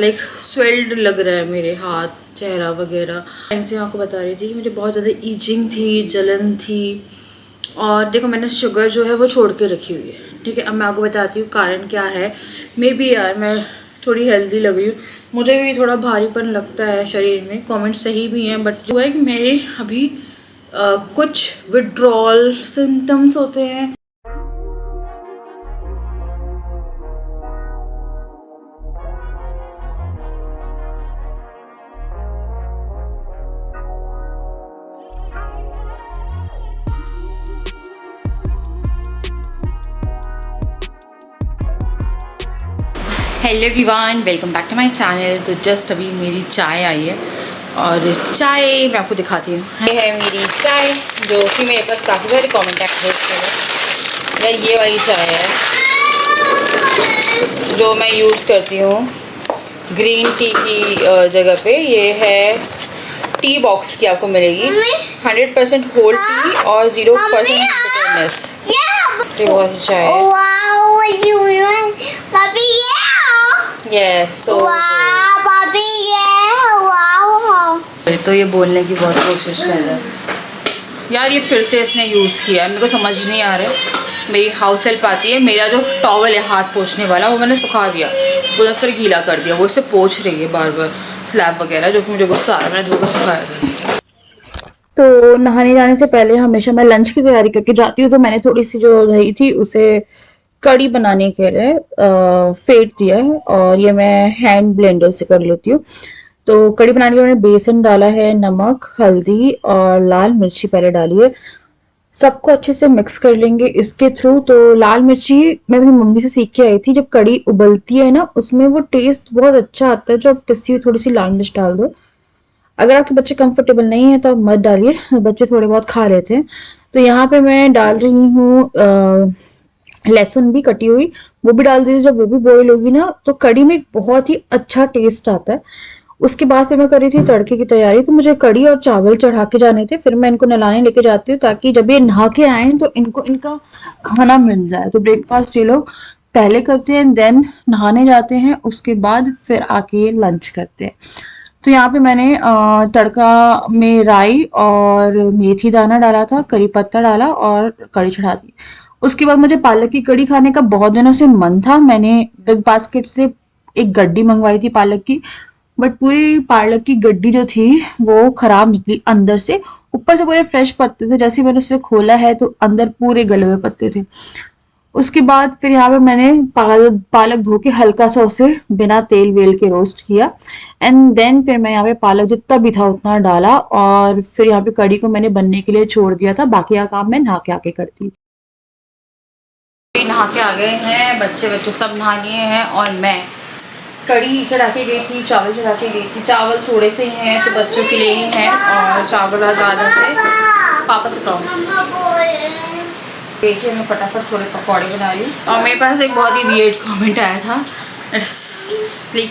Like swelled लग रहा है मेरे हाथ, चेहरा वगैरह। मैं आपको बता रही थी कि मुझे बहुत ज़्यादा ईचिंग थी, जलन थी। और देखो मैंने शुगर जो है वो छोड़ के रखी हुई है, ठीक है। अब मैं आपको बताती हूँ कारण क्या है। मे बी यार मैं थोड़ी हेल्दी लग रही हूँ, मुझे भी थोड़ा भारीपन लगता है शरीर में। कमेंट सही भी हैं, बट जो है कि मेरे अभी कुछ विड्रॉल सिम्टम्स होते हैं। Hello everyone, welcome back to my channel. तो जस्ट अभी मेरी चाय आई है और चाय मैं आपको दिखाती हूँ। ये है मेरी चाय जो कि मेरे पास काफ़ी सारे कमेंट आए थे उसके लिए। ये वाली चाय है जो मैं यूज़ करती हूँ ग्रीन टी की जगह पे। ये है टी बॉक्स की, आपको मिलेगी 100% होल टी और 0% बिटरनेस। ये बहुत अच्छा है। तो ये बोलने की बहुत कोशिश कर रहा है यार। ये फिर से इसने यूज़ किया है, मेरे को समझ नहीं आ रहा है। मेरी हाउस हेल्प आती है, मेरा जो टॉवल है हाथ पोंछने वाला वो मैंने सुखा दिया, वो फिर गीला कर दिया। वो इससे पोंछ रही है बार बार स्लैब वगैरह, जो कि मुझे गुस्सा आ रहा है। मैंने धोकर सुखाया था। तो नहाने जाने से पहले हमेशा मैं लंच की तैयारी करके जाती हूँ। तो मैंने थोड़ी सी जो रही थी उसे कड़ी बनाने के लिए फेंट दिया है और ये मैं हैंड ब्लेंडर से कर लेती हूँ। तो कड़ी बनाने के लिए मैंने बेसन डाला है, नमक, हल्दी और लाल मिर्ची पहले डाली है। सबको अच्छे से मिक्स कर लेंगे इसके थ्रू। तो लाल मिर्ची मैं अपनी मम्मी से सीख के आई थी। जब कड़ी उबलती है ना उसमें वो टेस्ट बहुत अच्छा आता है। जो आप पिसी हुई थोड़ी सी लाल मिर्च डाल दो। अगर आपके बच्चे कंफर्टेबल नहीं है तो मत डालिए, बच्चे थोड़े बहुत खा लेते हैं। तो यहाँ पे मैं डाल रही हूँ लहसुन भी कटी हुई, वो भी डाल दीजिए। जब वो भी बॉईल होगी ना तो कड़ी में एक बहुत ही अच्छा टेस्ट आता है। उसके बाद फिर मैं कर रही थी तड़के की तैयारी। तो मुझे कड़ी और चावल चढ़ा के जाने थे, फिर मैं इनको नहलाने लेके जाती हूँ ताकि जब ये नहा के आए तो इनको इनका खाना मिल जाए। तो ब्रेकफास्ट ये लोग पहले करते हैं, देन नहाने जाते हैं, उसके बाद फिर आके लंच करते हैं। तो यहाँ पे मैंने तड़का में राई और मेथी दाना डाला था, करी पत्ता डाला और कड़ी चढ़ा दी। उसके बाद मुझे पालक की कड़ी खाने का बहुत दिनों से मन था। मैंने बिग बास्केट से एक गड्डी मंगवाई थी पालक की, बट पूरी पालक की गड्डी जो थी वो खराब निकली अंदर से। ऊपर से पूरे फ्रेश पत्ते थे, जैसे मैंने उसे खोला है तो अंदर पूरे गले हुए पत्ते थे। उसके बाद फिर यहाँ पे मैंने पालक धो के हल्का सा उसे बिना तेल वेल के रोस्ट किया। एंड देन फिर मैं यहाँ पे पालक जितना भी था उतना डाला और फिर यहाँ पे कड़ी को मैंने बनने के लिए छोड़ दिया था। बाकी का काम मैं नहा के आके करती। नहा के आ गए हैं बच्चे, बच्चे सब नहा लिए हैं और मैं कड़ी चढ़ा के गई थी, चावल चढ़ा के गई थी। चावल थोड़े से ही हैं तो बच्चों के लिए ही हैं और चावल ज़्यादा से पापा से कहूँ। देखिए मैं फटाफट थोड़े पकौड़े बना रही हूँ। और मेरे पास एक बहुत ही वियर्ड कमेंट आया था, लाइक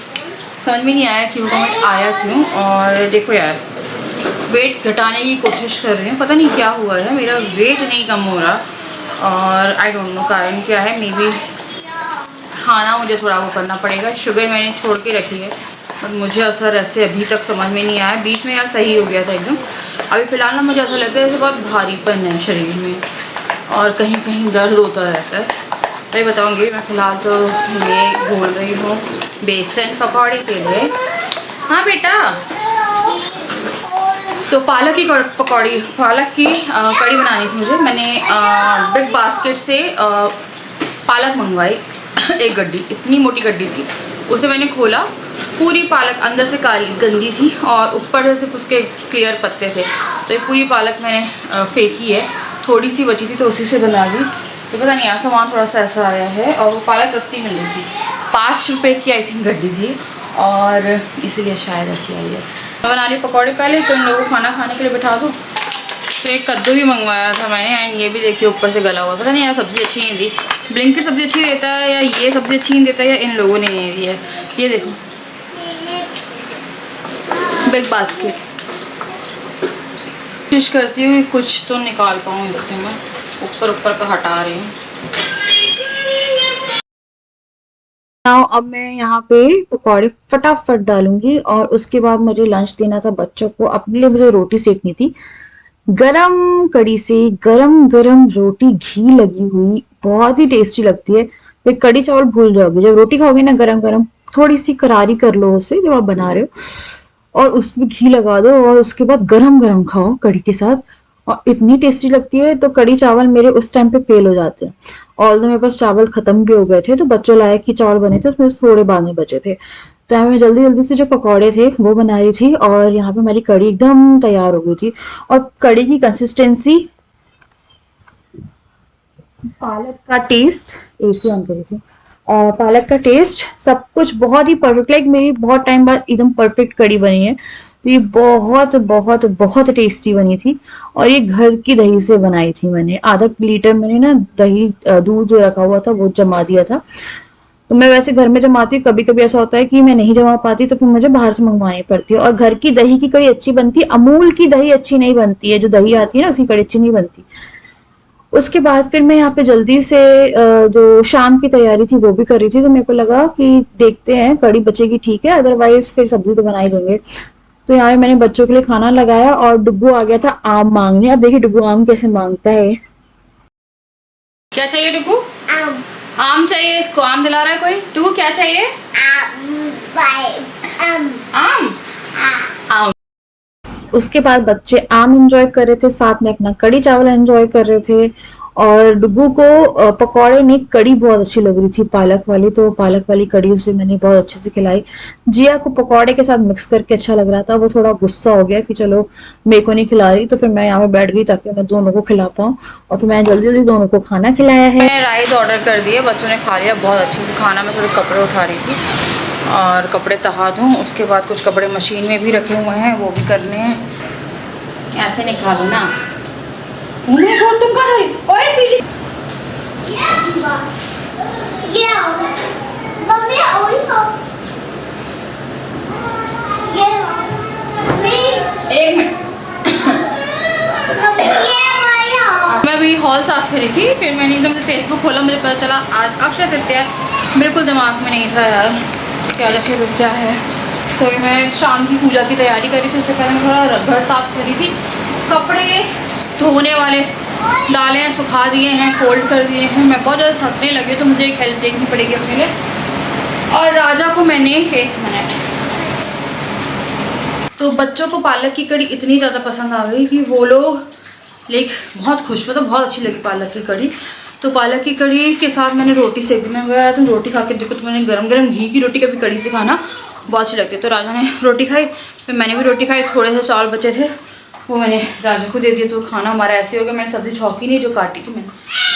समझ में नहीं आया कि वो कमेंट आया क्यों। और देखो यार, वेट घटाने की कोशिश कर रही हूँ, पता नहीं क्या हुआ है, मेरा वेट नहीं कम हो रहा और आई डोंट नो कारण क्या है। मे बी खाना मुझे थोड़ा वो करना पड़ेगा। शुगर मैंने छोड़ के रखी है और मुझे असर ऐसे अभी तक समझ में नहीं आया। बीच में यार सही हो गया था एकदम, अभी फ़िलहाल ना मुझे ऐसा लगता है जैसे बहुत भारीपन है शरीर में और कहीं कहीं दर्द होता रहता है। तो ये बताऊँगी मैं फ़िलहाल तो ये घोल रही हूँ बेसन पकौड़े के लिए। हाँ बेटा, तो पालक की पकौड़ी, पालक की कड़ी बनानी थी मुझे। मैंने बिग बास्केट से पालक मंगवाई एक गड्डी, इतनी मोटी गड्डी थी। उसे मैंने खोला, पूरी पालक अंदर से काली गंदी थी और ऊपर से सिर्फ उसके क्लियर पत्ते थे। तो ये पूरी पालक मैंने फेंकी है, थोड़ी सी बची थी तो उसी से बना दी। तो पता नहीं यार सामान थोड़ा सा ऐसा आया है। और वो पालक सस्ती मिल रही थी, 5 रुपये की आई थिंक गड्डी थी और इसीलिए शायद ऐसी आई है। मैं बना रही पकौड़े पहले तो इन लोगों को खाना खाने के लिए बिठा दूँ। तो एक कद्दू भी मंगवाया था मैंने एंड ये भी देखिए ऊपर से गला हुआ। पता नहीं यार सब्ज़ी अच्छी नहीं दी, ब्लिंकिट सब्ज़ी अच्छी देता है या ये सब्ज़ी अच्छी नहीं देता है या इन लोगों ने नहीं दी है। ये देखो बिग बास्केट, कोशिश करती हूँ कुछ तो निकाल पाऊँ इससे। मैं ऊपर ऊपर का हटा रही हूँ। नाउ अब मैं यहाँ पे पकौड़े फटाफट डालूंगी और उसके बाद मुझे लंच देना था बच्चों को, अपने लिए मुझे रोटी सेकनी थी गरम कड़ी से। गरम गरम रोटी घी लगी हुई बहुत ही टेस्टी लगती है। तो कड़ी चावल भूल जाओगे जब रोटी खाओगे ना गरम गरम, थोड़ी सी करारी कर लो उसे जब आप बना रहे हो और उसमें घी लगा दो और उसके बाद गरम गरम खाओ कड़ी के साथ, और इतनी टेस्टी लगती है। तो कड़ी चावल मेरे उस टाइम पे फेल हो जाते हैं। ऑल दो मेरे पास चावल खत्म भी हो गए थे तो बच्चों लायक ही चावल बने थे, उसमें थोड़े बाने बचे थे। तो मैं जल्दी जल्दी से जो पकौड़े थे वो बना रही थी और यहाँ पे हमारी कड़ी एकदम तैयार हो गई थी। और कड़ी की कंसिस्टेंसी, पालक का टेस्ट, एसी ऑन करी थी, और पालक का टेस्ट सब कुछ बहुत ही परफेक्ट, लाइक मेरी बहुत टाइम बाद एकदम परफेक्ट कड़ी बनी है। तो ये बहुत बहुत बहुत टेस्टी बनी थी। और ये घर की दही से बनाई थी मैंने, आधा लीटर मैंने ना दही दूध जो रखा हुआ था वो जमा दिया था। तो मैं वैसे घर में जमाती हूँ, कभी कभी ऐसा होता है कि मैं नहीं जमा पाती तो फिर मुझे बाहर से मंगवानी पड़ती है। और घर की दही की कड़ी अच्छी बनती है, अमूल की दही अच्छी नहीं बनती है, जो दही आती है ना उसकी कड़ी अच्छी नहीं बनती। उसके बाद फिर मैं यहाँ पे जल्दी से जो शाम की तैयारी थी वो भी कर रही थी, तो मेरे को लगा कि देखते हैं कड़ी बचेगी ठीक है, अदरवाइज फिर सब्जी तो बना ही देंगे। तो यहाँ पे मैंने बच्चों के लिए खाना लगाया और डुग्गू आ गया था आम मांगने। अब देखिए डुग्गू आम कैसे मांगता है। क्या चाहिए टुकू? आम। आम चाहिए इसको, आम दिला रहा है कोई। टुकू क्या चाहिए? आम। आम। आम। उसके बाद बच्चे आम एंजॉय कर रहे थे, साथ में अपना कड़ी चावल एंजॉय कर रहे थे। और डुगू को पकौड़े नहीं कड़ी बहुत अच्छी लग रही थी पालक वाली, तो पालक वाली कड़ी उसे मैंने बहुत अच्छे से खिलाई। जिया को पकौड़े के साथ मिक्स करके अच्छा लग रहा था, वो थोड़ा गुस्सा हो गया कि चलो मेरे को नहीं खिला रही, तो फिर मैं यहाँ पे बैठ गई ताकि मैं दोनों को खिला पाऊँ। और फिर मैंने जल्दी जल्दी दोनों को खाना खिलाया है। मैं राइस ऑर्डर कर दिए, बच्चों ने खा लिया बहुत अच्छे से खाना। मैं थोड़े कपड़े उठा रही थी और कपड़े तहा दूँ, उसके बाद कुछ कपड़े मशीन में भी रखे हुए हैं वो भी करने हैं। ऐसे नहीं खा लो ना। तुम कहाँ रही? ओए सीढ़ी। एक मिनट। मैं अभी हॉल साफ करी थी, फिर मैंने एकदम से फेसबुक खोला, मुझे पता चला आज अक्षय तृतीया है। बिल्कुल दिमाग में नहीं था यार कि आज अक्षय तृतीया है। तो मैं शाम की पूजा की तैयारी करी थी, उससे पहले मैं थोड़ा घर साफ करी थी। कपड़े धोने वाले डाले हैं, सुखा दिए हैं, फोल्ड कर दिए हैं। मैं बहुत ज़्यादा थकने लगी तो मुझे एक हेल्प देखनी पड़ेगी अपने लिए। और राजा को मैंने, एक मिनट, तो बच्चों को पालक की कड़ी इतनी ज़्यादा पसंद आ गई कि वो लोग लाइक बहुत खुश, मतलब बहुत अच्छी लगी पालक की कड़ी। तो पालक की कड़ी के साथ मैंने रोटी सेक दी। मैं बोला तुम रोटी खा के देखो, तो मैंने गरम गरम घी की रोटी कभी कड़ी से खाना बहुत अच्छी लगती है। तो राजा ने रोटी खाई, फिर मैंने भी रोटी खाई। थोड़े से चावल बचे थे वो मैंने राजा को दे दिया। तो खाना हमारा ऐसे हो गया। मैंने सब्ज़ी छौंकी नहीं जो काटी थी मैंने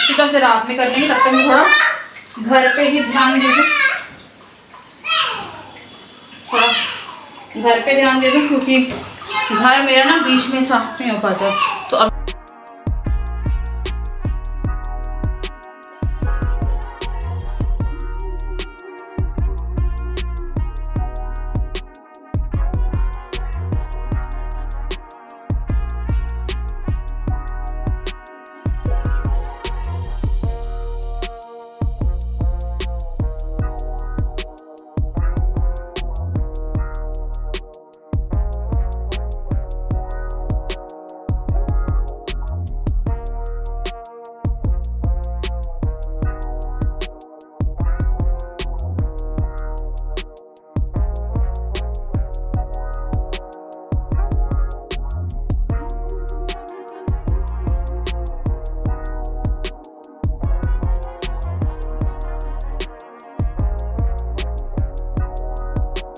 सोचा से रात में करने की, तब तक मैं थोड़ा घर पे ही ध्यान दे दूँ, थोड़ा घर पे ध्यान दे दूँ, क्योंकि घर मेरा ना बीच में साफ नहीं हो पाता। तो अब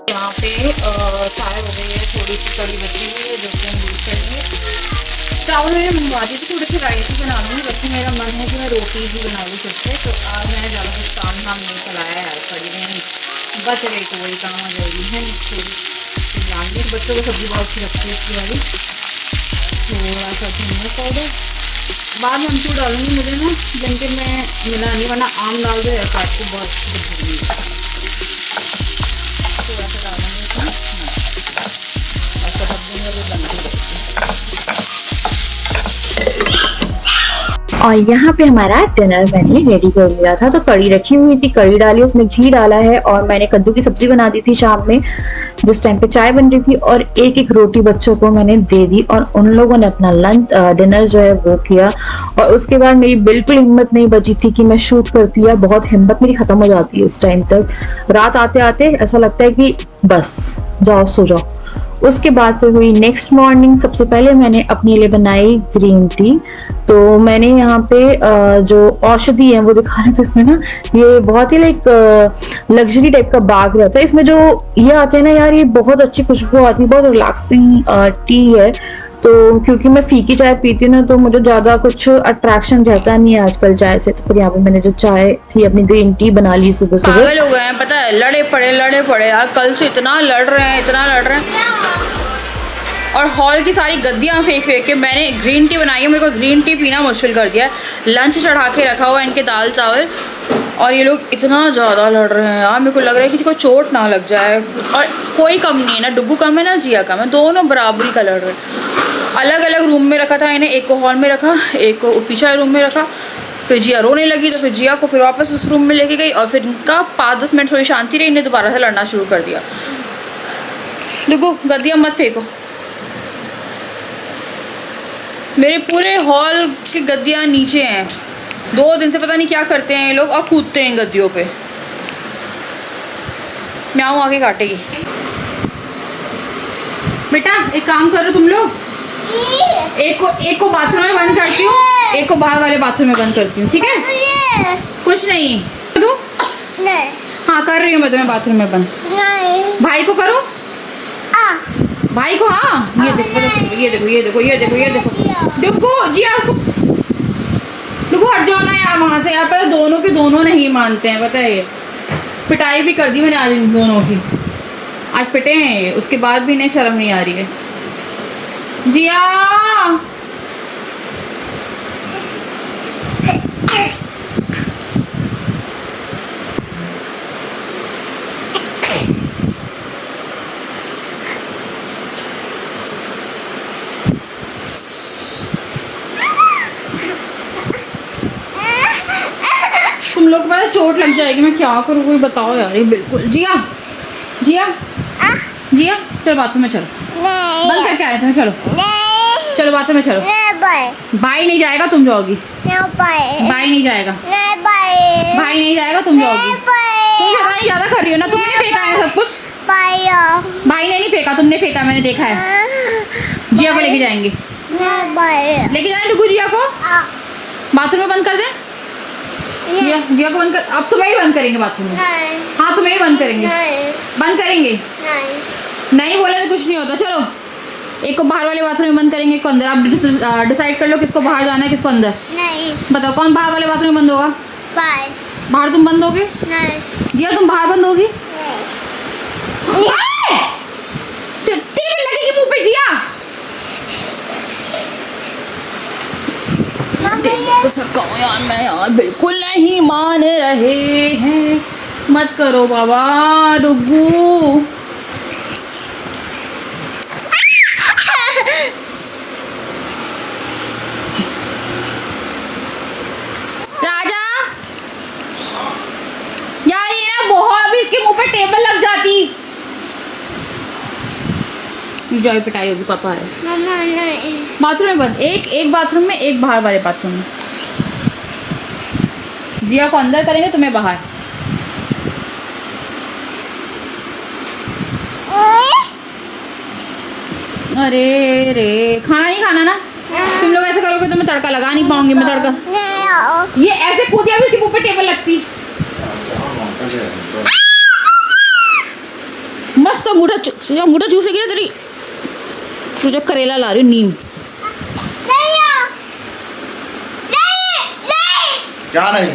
यहाँ पे चाय हो गई है, थोड़ी सी कड़ी बची हुई है जो कि हम यूज़ करेंगे। चावल मैंने मंगवा दी थी, थोड़ी सी राइस ही बना लूँगी, बल्कि मेरा मन है कि मैं रोटी ही बना लूँ खुद से। तो आज मैंने ज़्यादा कुछ काम धाम नहीं चलाया यार, कड़ी में बच गई तो वही काम आ जाएगी है। थोड़ी जान दी बच्चों को सब्ज़ी बहुत अच्छी लगती है इसकी वाली। थोड़ा सा धनिया पाउडर बाद में अमचूर डालूंगी, मुझे ना ब्लैंकेट में मिला नहीं, वरना आम डाल दो यार काट के बहुत अच्छी लगेगी। थोड़ा सा डालूंगी इसमें, ऐसा डब्बे में वो बना है। और यहाँ पे हमारा डिनर मैंने रेडी कर लिया था। तो कढ़ी रखी हुई थी, कढ़ी डाली, उसमें घी डाला है और मैंने कद्दू की सब्जी बना दी थी शाम में, जिस टाइम पे चाय बन रही थी। और एक एक रोटी बच्चों को मैंने दे दी और उन लोगों ने अपना लंच डिनर जो है वो किया। और उसके बाद मेरी बिल्कुल हिम्मत नहीं बची थी कि मैं शूट करती, या बहुत हिम्मत मेरी खत्म हो जाती है उस टाइम तक। रात आते आते ऐसा लगता है कि बस जाओ सो जाओ। उसके बाद फिर हुई नेक्स्ट मॉर्निंग। सबसे पहले मैंने अपने लिए बनाई ग्रीन टी। तो मैंने यहाँ पे जो औषधि है वो दिखा रहे थे इसमें ना, ये बहुत ही लाइक लग्जरी टाइप का बाग रहता है। इसमें जो ये आते हैं ना यार, ये बहुत अच्छी खुशबू आती है, बहुत रिलैक्सिंग टी है। तो क्योंकि मैं फीकी चाय पीती हूँ ना, तो मुझे ज्यादा कुछ अट्रैक्शन रहता नहीं है आजकल चाय से। तो फिर यहाँ पे मैंने जो चाय थी अपनी ग्रीन टी बना ली सुबह सुबह। पागल हो गए हैं, पता है, लड़े पड़े यार, कल से इतना लड़ रहे हैं। और हॉल की सारी गद्दियाँ फेंक के मैंने ग्रीन टी बनाई है। मेरे को ग्रीन टी पीना मुश्किल कर दिया है। लंच चढ़ा के रखा हुआ है इनके, दाल चावल, और ये लोग इतना ज़्यादा लड़ रहे हैं यार। मेरे को लग रहा है कि कोई चोट ना लग जाए। और कोई कम नहीं है, ना डुग्गू कम है ना जिया कम है, दोनों बराबरी का लड़ रहे हैं। अलग अलग रूम में रखा था इन्हें, एक को हॉल में रखा, एक को पीछे रूम में रखा। फिर जिया रोने लगी तो फिर जिया को फिर वापस उस रूम में लेके गई, और फिर इनका 5-10 मिनट थोड़ी शांति रही, इन्हें दोबारा से लड़ना शुरू कर दिया। डुग्गू गद्दियाँ मत फेंको। मेरे पूरे हॉल की गद्दियाँ नीचे हैं। 2 दिन से पता नहीं क्या करते हैं ये लोग, और कूदते हैं गद्दियों पे। म्याऊं आके काटेगी। बेटा एक काम करो तुम लोग, एक को बाथरूम में बंद करती हूँ, एक को बाहर वाले बाथरूम में बंद करती हूँ, ठीक है? कुछ नहीं तू नहीं। हाँ कर रही हूँ मैं तुम्हें बाथरूम में बंद। नहीं। भाई को करो, भाई को। हाँ ये देखो डुग्गू जिया, डुग्गू हट जाओ ना यार वहाँ से। यार पता दोनों के दोनों नहीं मानते हैं, पता है। ये पिटाई भी कर दी मैंने आज इन दोनों की। आज पिटे हैं ये, उसके बाद भी इन्हें शर्म नहीं आ रही है। जिया तुम लोग को पता चोट लग जाएगी, मैं क्या करूँ कोई बताओ यार। ये बिल्कुल जिया चलो बाथरूम में चलो, बंद करके आए थे, चलो चलो बाथरूम में चलो। भाई नहीं जाएगा, तुम जाओगी। भाई नहीं जाएगा, भाई नहीं जाएगा, तुम जाओगी। तुम ज्यादा कर रही हो ना, तुमने फेंका है सब कुछ। भाई ने नहीं फेंका, तुमने फेंका, मैंने देखा है। जिया को लेके जाएंगे, लेके जाएंगे डुग्गू जिया को। बाथरूम में बंद कर दे जिया को बंद कर। अब तुम्हें ही बंद करेंगे बाथरूम में। हाँ तुम्हें ही बंद करेंगे। बंद करेंगे नहीं बोले तो कुछ नहीं होता। चलो एक को बाहर वाले बाथरूम में बंद करेंगे, एक को अंदर। आप डिसाइड कर लो किसको बाहर जाना है, किसको अंदर। नहीं बताओ कौन बाहर वाले बाथरूम में बंद होगा? बाहर तुम बंद होगी? नहीं। जिया तुम बाहर बंद होगी? टीवी लगेगी मुंह पे जिया। तो सरकाओ यार, मैं यार बिल्कुल नहीं मान रहे हैं। मत करो बाबा डुग्गू। राजा यार ये ना बहुत भी इसके मुंह पे टेबल लग जाती। जॉय पिटाई होगी, पापा है। मम्मा नहीं। बाथरूम में बंद, एक बाथरूम में, एक बाहर वाले बाथरूम में। जिया को अंदर करेंगे, तुम्हें बाहर। अरे रे खाना नहीं खाना ना। तुम लोग ऐसे करोगे तो मैं तड़का लगा नहीं पाऊंगी। मैं तड़का ये ऐसे कूदिया भी मुंह पे टेबल लगती। मस्त अंगूठा चूसेगी ना तेरी। तू जब करेला ला रही नीम। क्या नहीं?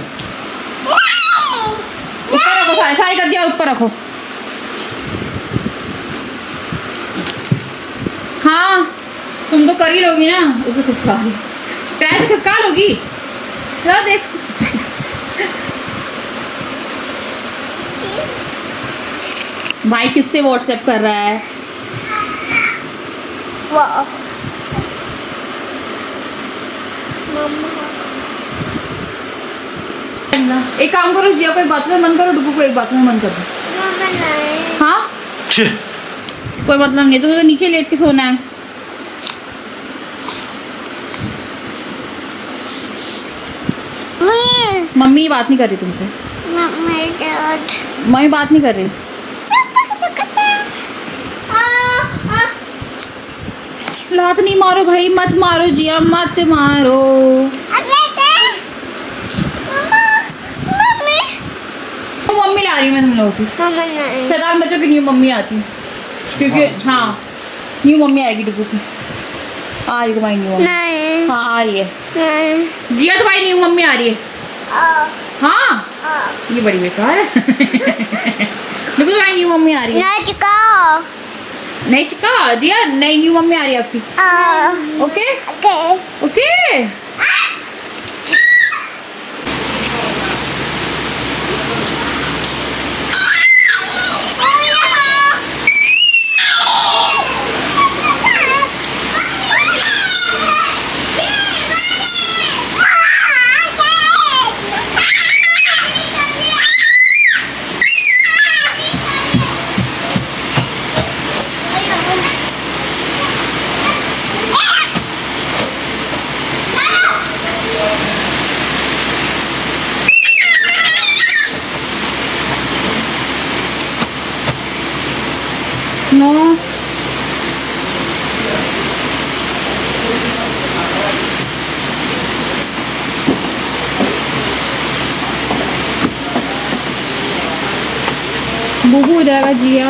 ऊपर रखो, सारी गद्दियाँ ऊपर रखो। हाँ तुम तो कर ही लोगी ना। उसे खिसका ली, पैर से खिसका लोगी। देख भाई किससे व्हाट्सएप कर रहा है? एक काम करो, जिया को एक बाथरूम में बंद करो, डुगू को एक बाथरूम में बंद कर दो। हाँ कोई मतलब नहीं, तुम्हें तो नीचे लेट के सोना है। मम्मी बात नहीं कर रही तुमसे, मम्मी बात नहीं कर रही। लात नहीं मारो भाई, मत मारो जिया, मत मारो। तो मम्मी ला रही है मैं तुम लोगों की। शैतान बच्चों की न्यू मम्मी आती है, क्योंकि हाँ न्यू मम्मी आएगी डुगू की। आ रही तुम्हारी न्यू मम्मी। हाँ आ रही है जिया, तुम्हारी न्यू मम्मी आ रही है। हाँ ये बड़ी बेकार है। डुगू तुम्हारी न्यू मम्मी आ रही है। नहीं चिका दिया, नई न्यू मम्मी आ रही है आपकी। Okay okay. नो बुबू हो जाएगा जिया।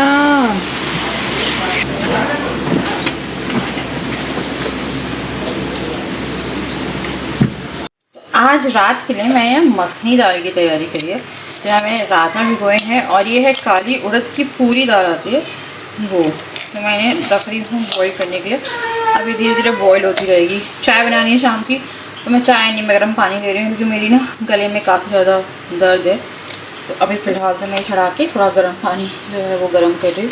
आज रात के लिए मैंने मखनी दाल की तैयारी करी है। तो यहाँ मैंने रात में भिगोए हैं, और ये है काली उड़द की पूरी दाल आती है वो, तो मैंने रख रही हूँ बॉईल करने के लिए। अभी धीरे धीरे बॉईल होती रहेगी। चाय बनानी है शाम की, तो मैं चाय नहीं, मैं गर्म पानी ले रही हूँ, क्योंकि मेरी ना गले में काफ़ी ज़्यादा दर्द है। तो अभी फ़िलहाल तो मैं चढ़ा के थोड़ा गर्म पानी जो है वो गर्म कर रही हूँ।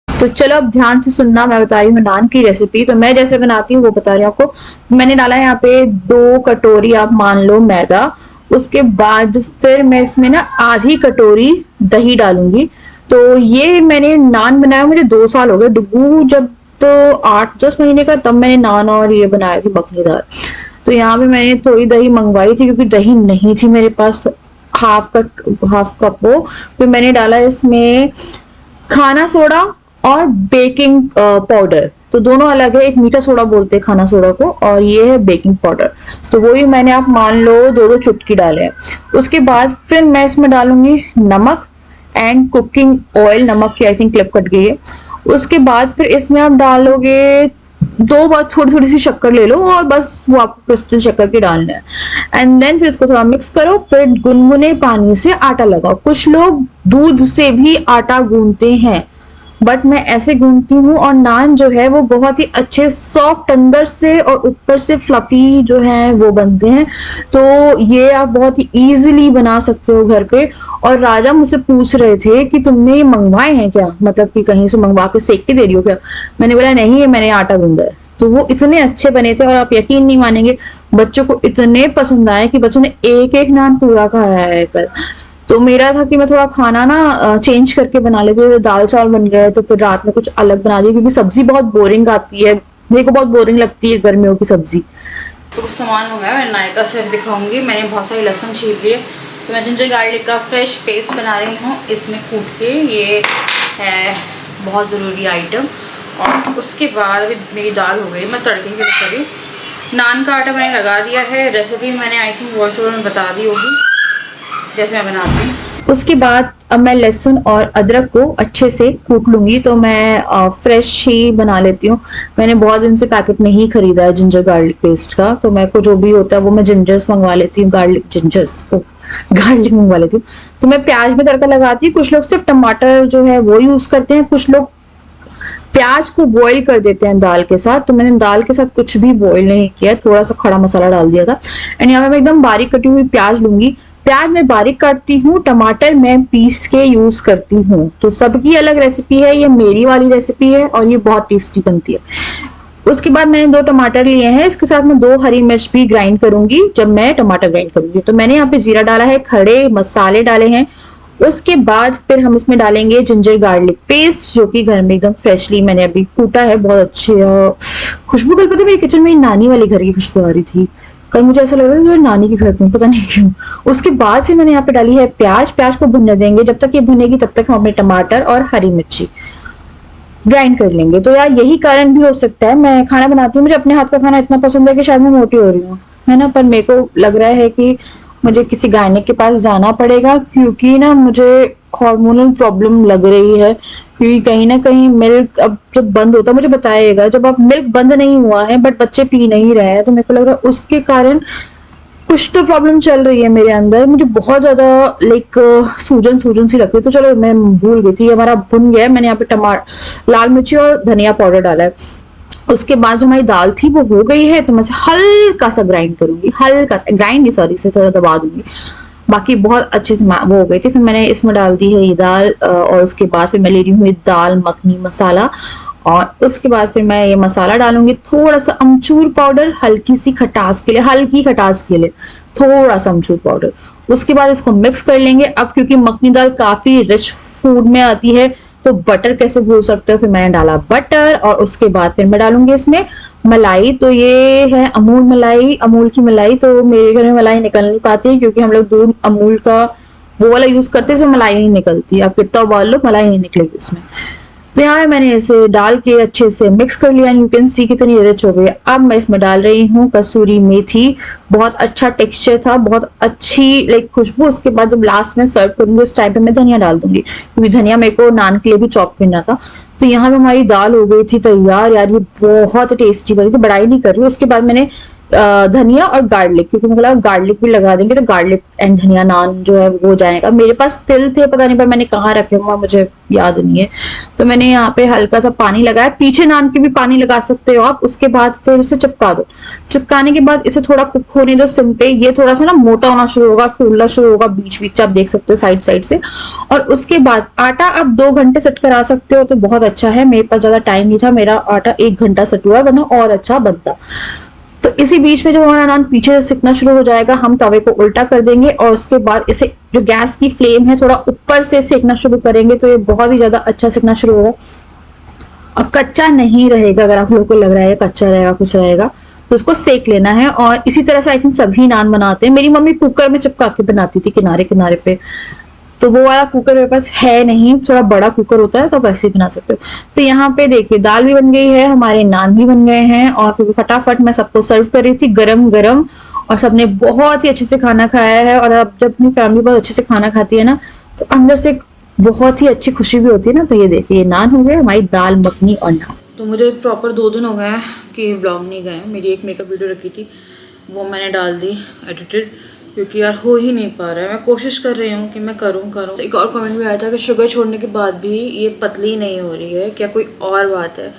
तो चलो अब ध्यान से सुनना, मैं बता रही हूँ नान की रेसिपी। तो मैं जैसे बनाती हूँ वो बता रही हूँ आपको। मैंने डाला यहाँ पे 2 कटोरी आप मान लो मैदा। उसके बाद फिर मैं इसमें ना आधी कटोरी दही डालूंगी। तो ये मैंने नान बनाया, मुझे 2 साल हो गए। डुगू जब तो 8-10 महीने का, तब मैंने नान और ये बनाया थी मखनी दाल। तो यहाँ पे मैंने थोड़ी दही मंगवाई थी, क्योंकि दही नहीं थी मेरे पास, हाफ कप वो। फिर मैंने डाला इसमें खाना सोडा और बेकिंग पाउडर। तो दोनों अलग है, एक मीठा सोडा बोलते हैं खाना सोडा को, और ये है बेकिंग पाउडर। तो वही मैंने आप मान लो 2-2 चुटकी डाले हैं। उसके बाद फिर मैं इसमें डालूंगी नमक एंड कुकिंग ऑयल। नमक की आई थिंक क्लिप कट गई है। उसके बाद फिर इसमें आप डालोगे 2 बार थोड़ी थोड़ी सी शक्कर ले लो, और बस वो आपको क्रिस्टल शक्कर के डालना है। एंड देन फिर इसको थोड़ा मिक्स करो, फिर गुनगुने पानी से आटा लगाओ। कुछ लोग दूध से भी आटा गूंथते हैं, बट मैं ऐसे गूंथती हूँ, और नान जो है वो बहुत ही अच्छे सॉफ्ट अंदर से और ऊपर से फ्लफी जो है वो बनते हैं। तो ये आप बहुत ही इजीली बना सकते हो घर पे। और राजा मुझसे पूछ रहे थे कि तुमने ये मंगवाए हैं क्या, मतलब कि कहीं से मंगवा के सेक के दे रही हो क्या। मैंने बोला नहीं, ये मैंने आटा गूंदा है। तो वो इतने अच्छे बने थे, और आप यकीन नहीं मानेंगे, बच्चों को इतने पसंद आए कि बच्चों ने एक एक नान पूरा खाया है कल। तो मेरा था कि मैं थोड़ा खाना ना चेंज करके बना लेती हूँ। दाल चावल बन गए तो फिर रात में कुछ अलग बना दी, क्योंकि सब्जी बहुत बोरिंग आती है, मेरे को बहुत बोरिंग लगती है गर्मियों की सब्जी। तो कुछ सामान मंगाया, मैं नायका से दिखाऊंगी। मैंने बहुत सारी लहसुन छील लिए। तो मैं जिंजर गार्लिक का फ्रेश पेस्ट बना रही हूँ इसमें कूट के। ये है बहुत ज़रूरी आइटम। और उसके बाद अभी मेरी दाल हो गई, मैं तड़के के लिए करी। नान का आटा मैंने लगा दिया है। रेसिपी मैंने आई थिंक वॉइस ओवर में बता दी होगी जैसे मैं बनाती हूँ। उसके बाद अब मैं लहसुन और अदरक को अच्छे से कूट लूंगी। तो मैं फ्रेश ही बना लेती हूँ। मैंने बहुत दिन से पैकेट नहीं खरीदा है जिंजर गार्लिक पेस्ट का। तो मेरे को जो भी होता है वो मैं जिंजर्स मंगवा लेती हूँ, गार्लिक मंगवा लेती हूँ। तो मैं प्याज में तड़का लगाती हूँ। कुछ लोग सिर्फ टमाटर जो है वो यूज करते हैं, कुछ लोग प्याज को बॉईल कर देते हैं दाल के साथ। तो मैंने दाल के साथ कुछ भी बॉईल नहीं किया, थोड़ा सा खड़ा मसाला डाल दिया था। एंड यहाँ मैं एकदम बारीक कटी हुई प्याज लूंगी। प्याज मैं बारीक काटती हूँ, टमाटर मैं पीस के यूज करती हूँ। तो सबकी अलग रेसिपी है, ये मेरी वाली रेसिपी है और ये बहुत टेस्टी बनती है। उसके बाद मैंने 2 टमाटर लिए हैं, इसके साथ मैं 2 हरी मिर्च भी ग्राइंड करूंगी जब मैं टमाटर ग्राइंड करूंगी। तो मैंने यहाँ पे जीरा डाला है, खड़े मसाले डाले हैं। उसके बाद फिर हम इसमें डालेंगे जिंजर गार्लिक पेस्ट, जो कि घर में एकदम फ्रेशली मैंने अभी कूटा है। बहुत अच्छी खुशबू, कल पता मेरे किचन में नानी वाले घर की खुशबू आ रही थी। कल मुझे ऐसा लग रहा था जो नानी के घर में, पता नहीं क्यों। उसके बाद फिर मैंने यहाँ पे डाली है प्याज। प्याज को भुनने देंगे, जब तक ये भुनेगी तब तक हम अपने टमाटर और हरी मिर्ची ग्राइंड कर लेंगे। तो यार यही कारण भी हो सकता है, मैं खाना बनाती हूँ, मुझे अपने हाथ का खाना इतना पसंद है कि शायद मैं मोटी हो रही हूँ, है ना। पर मेरे को लग रहा है कि मुझे किसी गायनिक के पास जाना पड़ेगा, क्योंकि ना मुझे हार्मोनल प्रॉब्लम लग रही है। क्योंकि कहीं ना कहीं मिल्क अब जब बंद होता है, मुझे बताइएगा, जब अब मिल्क बंद नहीं हुआ है बट बच्चे पी नहीं रहे हैं, तो मेरे को लग रहा है उसके कारण कुछ तो प्रॉब्लम चल रही है मेरे अंदर। मुझे बहुत ज्यादा लाइक सूजन सूजन सी लगती है। तो चलो मैं भूल गई थी, ये हमारा भुन गया है। मैंने यहाँ पे टमाटर, लाल मिर्ची और धनिया पाउडर डाला है। उसके बाद जो हमारी दाल थी वो हो गई है, तो मैं हल्का सा ग्राइंड करूंगी, हल्का सा ग्राइंड नहीं, सॉरी, से थोड़ा दबा दूंगी। बाकी बहुत अच्छे से वो हो गई थी। फिर मैंने इसमें डाल दी है ये दाल, और उसके बाद फिर मैं ले रही हूँ दाल मखनी मसाला। और उसके बाद फिर मैं ये मसाला डालूंगी, थोड़ा सा अमचूर पाउडर, हल्की सी खटास के लिए, हल्की खटास के लिए थोड़ा सा अमचूर पाउडर। उसके बाद इसको मिक्स कर लेंगे। अब क्योंकि मखनी दाल काफी रिच फूड में आती है, तो बटर कैसे भूल सकते हो, फिर मैंने डाला बटर। और उसके बाद फिर मैं डालूंगी इसमें मलाई। तो ये है अमूल मलाई, अमूल की मलाई। तो मेरे घर में मलाई निकल नहीं पाती है, क्योंकि हम लोग दूध अमूल का वो वाला यूज करते हैं, इसमें मलाई नहीं निकलती। आप कितना उबाल लो मलाई नहीं निकलेगी इसमें। तो यहाँ मैंने इसे डाल के अच्छे से मिक्स कर लिया। यू कैन सी कितनी रिच हो गई। अब मैं इसमें डाल रही हूँ कसूरी मेथी। बहुत अच्छा टेक्सचर था, बहुत अच्छी लाइक खुशबू। उसके बाद जब लास्ट में सर्व करूंगी उस टाइम पे मैं धनिया डाल दूंगी, क्योंकि धनिया मेरे को नान के लिए भी चॉप करना था। तो यहाँ पे हमारी दाल हो गई थी तैयार। यार ये बहुत टेस्टी बनी थी, बड़ाई नहीं कर रही। उसके बाद मैंने धनिया और गार्लिक, क्योंकि मुझे लगा गार्लिक भी लगा देंगे तो गार्लिक एंड धनिया नान जो है वो हो जाएगा। मेरे पास तिल थे, पता नहीं पर मैंने कहाँ रखे हुआ मुझे याद नहीं है। तो मैंने यहाँ पे हल्का सा पानी लगाया, पीछे नान के भी पानी लगा सकते हो आप। उसके बाद फिर इसे चिपका दो। चिपकाने के बाद इसे थोड़ा कुक होने दो सिम पे। ये थोड़ा सा ना मोटा होना शुरू होगा, फूलना शुरू होगा बीच बीच से, आप देख सकते हो साइड साइड से। और उसके बाद आटा आप 2 घंटे सेट करा सकते हो तो बहुत अच्छा है। मेरे पास ज्यादा टाइम नहीं था, मेरा आटा 1 घंटा सेट हुआ, वरना और अच्छा बनता। तो इसी बीच में जब हमारा नान पीछे से सिकना शुरू हो जाएगा, हम तवे को उल्टा कर देंगे। और उसके बाद इसे जो गैस की फ्लेम है थोड़ा ऊपर से सेकना शुरू करेंगे, तो ये बहुत ही ज्यादा अच्छा सिकना शुरू होगा। अब कच्चा नहीं रहेगा। अगर आप लोगों को लग रहा है कच्चा रहेगा कुछ रहेगा, तो उसको सेक लेना है। और इसी तरह से आई थिंक सभी नान बनाते हैं। मेरी मम्मी कुकर में चिपका के बनाती थी किनारे किनारे पे, तो वो वाला कुकर मेरे पास है नहीं, थोड़ा बड़ा कुकर होता है तो वैसे ही बना सकते हो। तो यहाँ पे देखिए दाल भी बन गई है, हमारे नान भी बन गए हैं। और फिर फटाफट मैं सबको सर्व कर रही थी गरम गरम, और सबने बहुत ही अच्छे से खाना खाया है। और अब जब अपनी फैमिली बहुत अच्छे से खाना खाती है ना, तो अंदर से बहुत ही अच्छी खुशी भी होती है ना। तो ये देखिए ये नान हो गए हमारी दाल मखनी और नान। तो मुझे प्रॉपर 2 दिन हो गए हैं कि व्लॉग नहीं गए। मेरी एक मेकअप वीडियो रखी थी, वो मैंने डाल दी एडिटेड, क्योंकि यार हो ही नहीं पा रहा है। मैं कोशिश कर रही हूँ कि मैं करूँ। एक और कमेंट भी आया था कि शुगर छोड़ने के बाद भी ये पतली नहीं हो रही है, क्या कोई और बात है।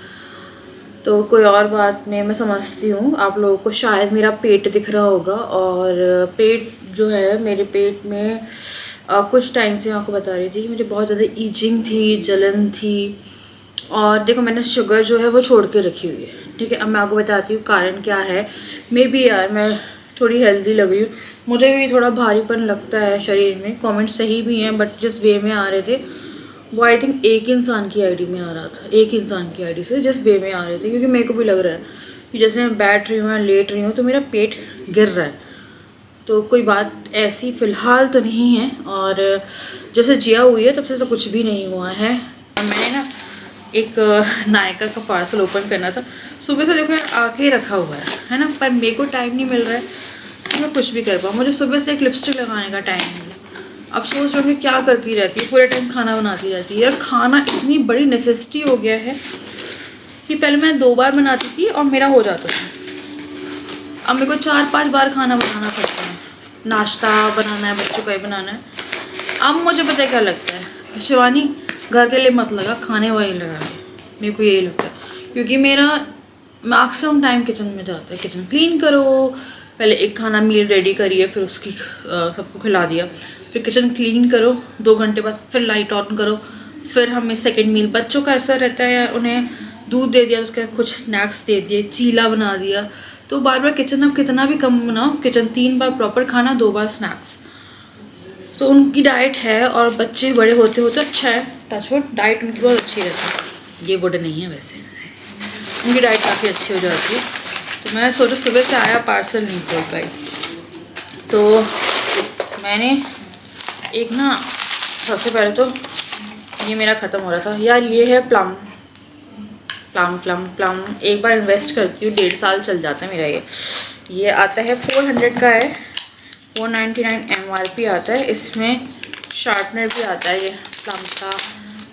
तो कोई और बात में मैं समझती हूँ। आप लोगों को शायद मेरा पेट दिख रहा होगा, और पेट जो है मेरे पेट में कुछ टाइम से मैं आपको बता रही थी कि मुझे बहुत ज़्यादा ईचिंग थी, जलन थी। और देखो मैंने शुगर जो है वो छोड़ के रखी हुई है, ठीक है। अब मैं आपको बताती हूँ कारण क्या है। मे बी यार मैं थोड़ी हेल्दी लग रही हूँ, मुझे भी थोड़ा भारीपन लगता है शरीर में। कमेंट सही भी हैं, बट जिस वे में आ रहे थे वो आई थिंक एक इंसान की आईडी में आ रहा था, एक इंसान की आईडी से जिस वे में आ रहे थे। क्योंकि मेरे को भी लग रहा है कि जैसे मैं बैठ रही हूँ या लेट रही हूँ तो मेरा पेट गिर रहा है। तो कोई बात ऐसी फ़िलहाल तो नहीं है, और जब से जिया हुई है तब से कुछ भी नहीं हुआ है। मैंने ना एक नायका का पार्सल ओपन करना था, सुबह से देखो यार आके रखा हुआ है ना, पर मेरे को टाइम नहीं मिल रहा है कि मैं कुछ भी कर पाऊँ। मुझे सुबह से एक लिपस्टिक लगाने का टाइम नहीं मिला। अब सोच रही हूँ कि क्या करती रहती है, पूरे टाइम खाना बनाती रहती है। यार खाना इतनी बड़ी नेसेसिटी हो गया है कि पहले मैं 2 बार बनाती थी और मेरा हो जाता था, अब मेरे को 4-5 बार खाना बनाना पड़ता है। नाश्ता बनाना है, बच्चों का ही बनाना है। अब मुझे पता है क्या लगता है, शिवानी घर के लिए मत लगा, खाने वाली लगा है। मेरे को यही लगता है, क्योंकि मेरा मैक्सिमम टाइम किचन में जाता है। किचन क्लीन करो, पहले एक खाना मील रेडी करिए, फिर उसकी सबको खिला दिया, फिर किचन क्लीन करो, 2 घंटे बाद फिर लाइट ऑन करो, फिर हमें सेकंड मील। बच्चों का ऐसा रहता है यार, उन्हें दूध दे दिया, उसके कुछ स्नैक्स दे दिए, चीला बना दिया। तो बार बार किचन आप कितना भी कम बनाओ, किचन 3 बार प्रॉपर खाना, 2 बार स्नैक्स, तो उनकी डाइट है। और बच्चे बड़े होते होते अच्छा है, टचवुड डाइट उनकी बहुत अच्छी रहती है। ये गुड नहीं है वैसे, उनकी डाइट काफ़ी अच्छी हो जाती है। तो मैं सोचा सुबह से आया पार्सल नहीं खोल पाई, तो मैंने एक ना, सबसे पहले तो ये मेरा ख़त्म हो रहा था यार, ये है प्लम। एक बार इन्वेस्ट करती हूँ 1.5 साल चल जाता है मेरा। ये आता है 400 का है, 499 MRP आता है। इसमें शार्पनर भी आता है। ये प्लम का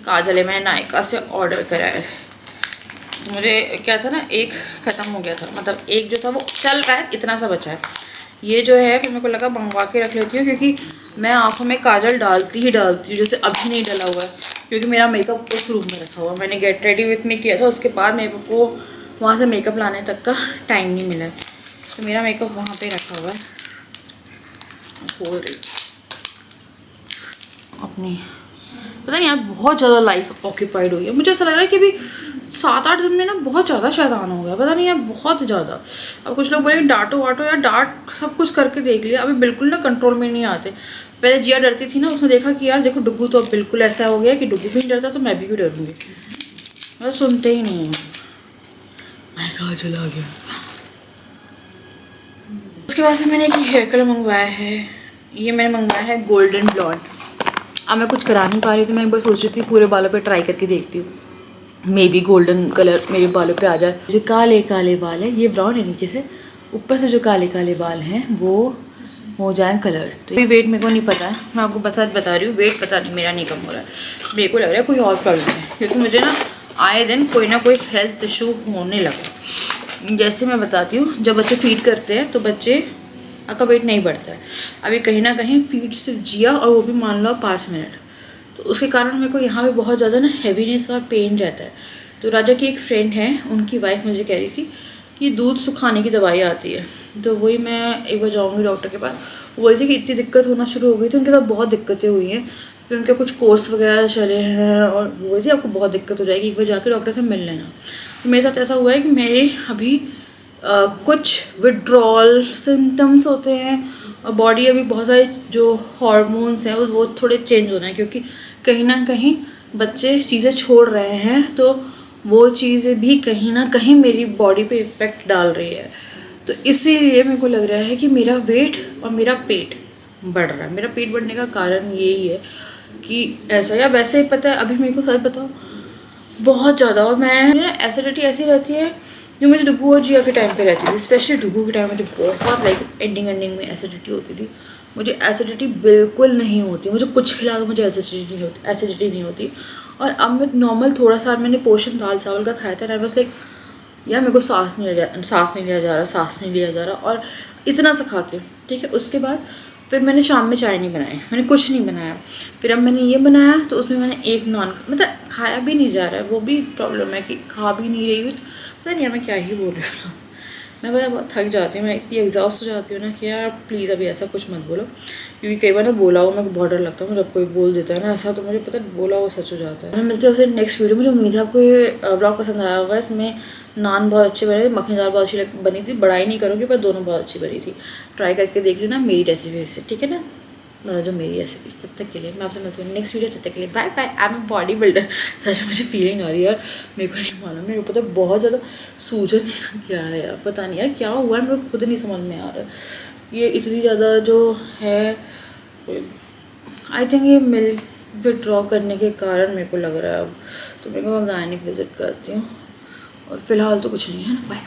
काजल है, मैंने नायका से ऑर्डर करा है। मुझे क्या था ना, एक ख़त्म हो गया था, मतलब एक जो था वो चल रहा है, इतना सा बचा है। ये जो है फिर मेरे को लगा मंगवा के रख लेती हूँ, क्योंकि मैं आँखों में काजल डालती हूँ, जैसे अभी नहीं डला हुआ है, क्योंकि मेरा मेकअप उस रूम में रखा हुआ है। मैंने गेट रेडी विथ मी किया था, उसके बाद मेरे को वहाँ से मेकअप लाने तक का टाइम नहीं मिला है, तो मेरा मेकअप वहाँ पे रखा हुआ है। खोल रही अपनी, पता नहीं यार, बहुत ज़्यादा लाइफ ऑक्यूपाइड हुई है। मुझे ऐसा लग रहा है कि अभी 7-8 दिन में ना बहुत ज़्यादा शैतान हो गया, पता नहीं यार, बहुत ज़्यादा। अब कुछ लोग बोले डांटो वाटो, यार डांट सब कुछ करके देख लिया, अभी बिल्कुल ना कंट्रोल में नहीं आते। पहले जिया डरती थी ना, उसने देखा कि यार देखो डुग्गू तो अब बिल्कुल ऐसा हो गया कि डुग्गू भी नहीं डरता, तो मैं भी डरूँगी। मैं सुनते ही नहीं हूँ। मैं कहाँ चला गया। उसके बाद फिर मैंने एक हेयर कलर मंगवाया है, ये मैंने मंगवाया है गोल्डन ब्लॉन्ड। अब मैं कुछ करा नहीं पा रही, तो मैं एक बार सोच रही थी पूरे बालों पे ट्राई करके देखती हूँ, मे बी गोल्डन कलर मेरे बालों पे आ जाए। जो काले काले बाल है, ये ब्राउन है नीचे से, ऊपर से जो काले काले बाल हैं वो हो जाए कलर। तो ये वेट मेरे को नहीं पता है, मैं आपको बता रही हूँ, वेट पता नहीं मेरा नहीं कम हो रहा है, मेरे को लग रहा है कोई और प्रॉब्लम है, क्योंकि मुझे ना आए दिन कोई ना कोई हेल्थ इशू होने लगा। जैसे मैं बताती हूँ, जब बच्चे फीड करते हैं तो बच्चे का वेट नहीं बढ़ता है। अभी कहीं ना कहीं फीड सिर्फ जिया, और वो भी मान लो 5 मिनट, तो उसके कारण मेरे को यहाँ पे बहुत ज़्यादा ना हैवीनेस और पेन रहता है। तो राजा की एक फ्रेंड है, उनकी वाइफ मुझे कह रही थी कि दूध सुखाने की दवाई आती है, तो वही मैं एक बार जाऊँगी डॉक्टर के पास। वो बोली थी कि इतनी दिक्कत होना शुरू हो गई थी, उनके साथ बहुत दिक्कतें हुई हैं, फिर उनके कुछ कोर्स वगैरह चले हैं, और वो बोली थी आपको बहुत दिक्कत हो जाएगी, एक बार जाकर डॉक्टर से मिल लेना। तो मेरे साथ ऐसा हुआ है कि मेरे अभी कुछ विड्रॉल सिम्टम्स होते हैं, और बॉडी अभी बहुत सारे जो हार्मोन्स हैं वो थोड़े चेंज हो रहे हैं, क्योंकि कहीं ना कहीं बच्चे चीज़ें छोड़ रहे हैं, तो वो चीज़ें भी कहीं ना कहीं मेरी बॉडी पे इफ़ेक्ट डाल रही है। तो इसीलिए मेरे को लग रहा है कि मेरा वेट और मेरा पेट बढ़ रहा है। मेरा पेट बढ़ने का कारण यही है कि ऐसा, या वैसे ही पता है अभी मेरे को सच बताओ बहुत ज़्यादा, और मैं एसिडिटी ऐसी रहती है जो मुझे डुग्गू और जिया के टाइम पे रहती थी। स्पेशली डुग्गू के टाइम में मुझे बहुत लाइक एंडिंग में एसिडिटी होती थी। मुझे एसिडिटी बिल्कुल नहीं होती, मुझे कुछ खिला दो मुझे एसिडिटी नहीं होती। और अब मैं नॉर्मल थोड़ा सा, मैंने पोषण दाल चावल का खाया था, बस लाइक यार मेरे को सांस नहीं लिया जा रहा, और इतना सा खा के ठीक है। उसके बाद फिर मैंने शाम में चाय नहीं बनाई, मैंने कुछ नहीं बनाया। फिर अब मैंने ये बनाया, तो उसमें मैंने एक नॉन, मतलब खाया भी नहीं जा रहा है, वो भी प्रॉब्लम है कि खा भी नहीं रही हूँ। पता नहीं यार मैं क्या ही बोल रही हूँ, मैं पता बहुत थक जाती हूँ, मैं इतनी एग्जॉस्ट हो जाती हूँ ना कि यार प्लीज़ अभी ऐसा कुछ मत बोलो, क्योंकि कई बार ना बोला हो मेरे को बहुत डर लगता है, जब कोई बोल देता है ना ऐसा, तो मुझे पता बोला वो सच हो जाता है। मैं मिलती हूँ फिर नेक्स्ट वीडियो। मुझे उम्मीद है आपको ये ब्लॉग पसंद आया होगा। इसमें नान बहुत अच्छे बने थे, मखनी दाल बहुत अच्छी बनी थी, बड़ाई नहीं करूँगी पर दोनों बहुत अच्छी बनी थी। ट्राई करके देख लेना मेरी रेसिपी से, ठीक है ना, जो मेरी रेसिपी। तब तक के लिए मैं आपसे मिलती हूँ नेक्स्ट वीडियो, तब तक के लिए bye bye. I am a bodybuilder. सच मुझे फीलिंग आ रही है यार, मेरे को नहीं मालूम, मेरे को पता बहुत ज़्यादा सूजन क्या है यार, पता नहीं यार क्या हुआ है, मेरे को खुद नहीं समझ में आ रहा है। ये इतनी ज़्यादा जो है, आई थिंक ये मिल्क विड्रॉ करने के कारण मेरे को लग रहा है अब, तो मेरे को गायनिक विजिट करती हूँ, और फिलहाल तो कुछ नहीं है ना, बाय।